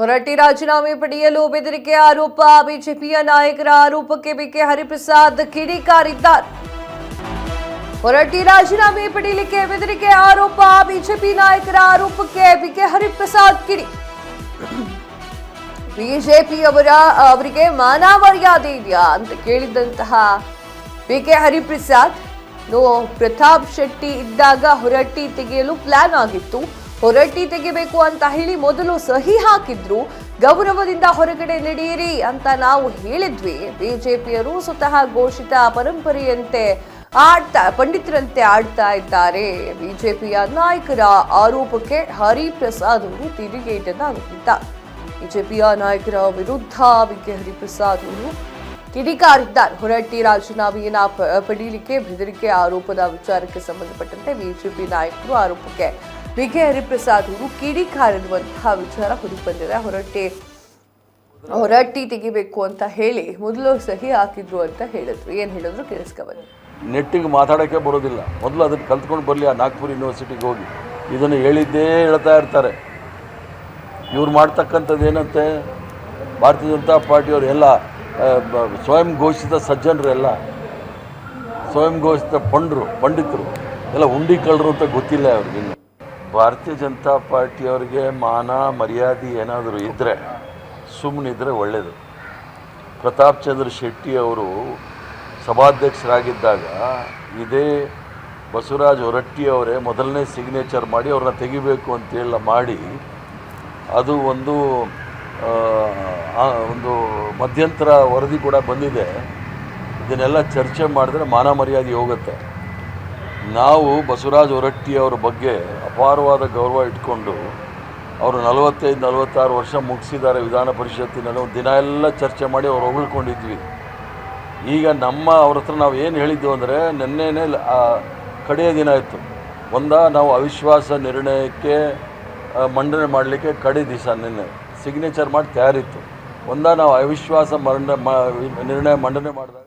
ಹೊರಟ್ಟಿ ರಾಜೀನಾಮೆ ಪಡೆಯಲು ಬೆದರಿಕೆ ಆರೋಪ. ಬಿಜೆಪಿಯ ನಾಯಕರ ಆರೋಪಕ್ಕೆ ಬಿಕೆ ಹರಿಪ್ರಸಾದ್ ಕಿಡಿಕಾರಿದ್ದಾರೆ. ಹೊರಟ್ಟಿ ರಾಜೀನಾಮೆ ಪಡೆಯಲಿಕ್ಕೆ ಬೆದರಿಕೆ ಆರೋಪ. ಬಿಜೆಪಿ ನಾಯಕರ ಆರೋಪಕ್ಕೆ ಬಿಕೆ ಹರಿಪ್ರಸಾದ್ ಕಿಡಿ. ಅವರಿಗೆ ಮಾನ ಮರ್ಯಾದೆ ಇದೆಯಾ ಅಂತ ಕೇಳಿದಂತಹ ಬಿಕೆ ಹರಿಪ್ರಸಾದ್, ಪ್ರತಾಪ್ ಶೆಟ್ಟಿ ಇದ್ದಾಗ ಹೊರಟ್ಟಿ ತೆಗೆಯಲು ಪ್ಲಾನ್ ಆಗಿತ್ತು. ಹೊರಟ್ಟಿ ತೆಗಿಬೇಕು ಅಂತ ಹೇಳಿ ಮೊದಲು ಸಹಿ ಹಾಕಿದ್ರು. ಗೌರವದಿಂದ ಹೊರಗಡೆ ನಡೆಯಿರಿ ಅಂತ ನಾವು ಹೇಳಿದ್ವಿ. ಬಿಜೆಪಿಯರು ಸ್ವತಃ ಘೋಷಿತ ಪರಂಪರೆಯಂತೆ ಪಂಡಿತರಂತೆ ಆಡ್ತಾ ಇದ್ದಾರೆ. ಬಿಜೆಪಿಯ ನಾಯಕರ ಆರೋಪಕ್ಕೆ ಹರಿಪ್ರಸಾದ್ ಅವರು ತಿರುಗೇಟನ್ನ ನೀಡಿದ್ದಾರೆ. ಬಿಜೆಪಿಯ ನಾಯಕರ ವಿರುದ್ಧ ಬಿಕೆ ಹರಿಪ್ರಸಾದ್ ಅವರು ಕಿಡಿಕಾರಿದ್ದಾರೆ. ಹೊರಟ್ಟಿ ರಾಜೀನಾಮೆಯನ್ನ ಪಡೆಯಲಿಕ್ಕೆ ಬೆದರಿಕೆ ಆರೋಪದ ವಿಚಾರಕ್ಕೆ ಸಂಬಂಧಪಟ್ಟಂತೆ ಬಿಜೆಪಿ ನಾಯಕರು ಆರೋಪಕ್ಕೆ ಬಿಕೆ ಹರಿಪ್ರಸಾದ್ ಅವರು ಕಿಡಿಕಾರಿರುವಂತಹ ವಿಚಾರ ಹೊರಬಂದಿದೆ. ಹೊರಟ್ಟಿ ತೆಗಿಬೇಕು ಅಂತ ಹೇಳಿ ಮೊದಲು ಸಹಿ ಹಾಕಿದ್ರು ಅಂತ ಹೇಳಿದ್ರು. ಏನ್ ಹೇಳಿದ್ರು ಕೇಳಿಸ್ಕೊಬನ್ನಿ. ನೆಟ್ಟಿಗೆ ಮಾತಾಡೋಕ್ಕೆ ಬರೋದಿಲ್ಲ. ಮೊದಲು ಅದನ್ನು ಕಲ್ತ್ಕೊಂಡು ಬರಲಿ. ಆ ನಾಗ್ಪುರ್ ಯೂನಿವರ್ಸಿಟಿಗೆ ಹೋಗಿ ಇದನ್ನು ಹೇಳ್ತಾ ಇರ್ತಾರೆ. ಇವ್ರು ಮಾಡ್ತಕ್ಕಂಥದ್ದು ಏನಂತೆ, ಭಾರತೀಯ ಜನತಾ ಪಾರ್ಟಿಯವರು ಎಲ್ಲ ಸ್ವಯಂ ಘೋಷಿತ ಸಜ್ಜನರೆಲ್ಲ, ಸ್ವಯಂ ಘೋಷಿತ ಪಂಡಿತರು ಎಲ್ಲ ಉಂಡಿ ಕಳ್ಳರು ಅಂತ ಗೊತ್ತಿಲ್ಲ ಅವ್ರಿಗಿನ್ನು. ಭಾರತೀಯ ಜನತಾ ಪಾರ್ಟಿಯವರಿಗೆ ಮಾನ ಮರ್ಯಾದೆ ಏನಾದರೂ ಇದ್ದರೆ ಸುಮ್ಮನಿದ್ರೆ ಒಳ್ಳೆಯದು. ಪ್ರತಾಪ್ ಚಂದ್ರ ಶೆಟ್ಟಿ ಅವರು ಸಭಾಧ್ಯಕ್ಷರಾಗಿದ್ದಾಗ ಇದೇ ಬಸವರಾಜ ಹೊರಟ್ಟಿಯವರೇ ಮೊದಲನೇ ಸಿಗ್ನೇಚರ್ ಮಾಡಿ ಅವ್ರನ್ನ ತೆಗಿಬೇಕು ಅಂತೇಳ ಮಾಡಿ, ಅದು ಒಂದು ಮಧ್ಯಂತರ ವರದಿ ಕೂಡ ಬಂದಿದೆ. ಇದನ್ನೆಲ್ಲ ಚರ್ಚೆ ಮಾಡಿದ್ರೆ ಮಾನ ಮರ್ಯಾದೆ ಹೋಗುತ್ತೆ. ನಾವು ಬಸವರಾಜ ಹೊರಟ್ಟಿಯವರ ಬಗ್ಗೆ ಅಪಾರವಾದ ಗೌರವ ಇಟ್ಕೊಂಡು ಅವರು 45-46 ವರ್ಷ ಮುಗಿಸಿದ್ದಾರೆ ವಿಧಾನ ಪರಿಷತ್ತಿನಲ್ಲಿ. ದಿನ ಎಲ್ಲ ಚರ್ಚೆ ಮಾಡಿ ಅವ್ರು ಹೊಗಳ್ಕೊಂಡಿದ್ವಿ. ಈಗ ಅವ್ರ ಹತ್ರ ನಾವು ಏನು ಹೇಳಿದ್ವು ಅಂದರೆ, ನಿನ್ನೆನೇ ಕಡೆಯ ದಿನ ಇತ್ತು. ನಾವು ಅವಿಶ್ವಾಸ ನಿರ್ಣಯಕ್ಕೆ ಮಂಡನೆ ಮಾಡಲಿಕ್ಕೆ ಕಡೆ ದಿವಸ ನಿನ್ನೆ ಸಿಗ್ನೇಚರ್ ಮಾಡಿ ತಯಾರಿತ್ತು. ನಾವು ಅವಿಶ್ವಾಸ ನಿರ್ಣಯ ಮಂಡನೆ ಮಾಡಿದಾಗ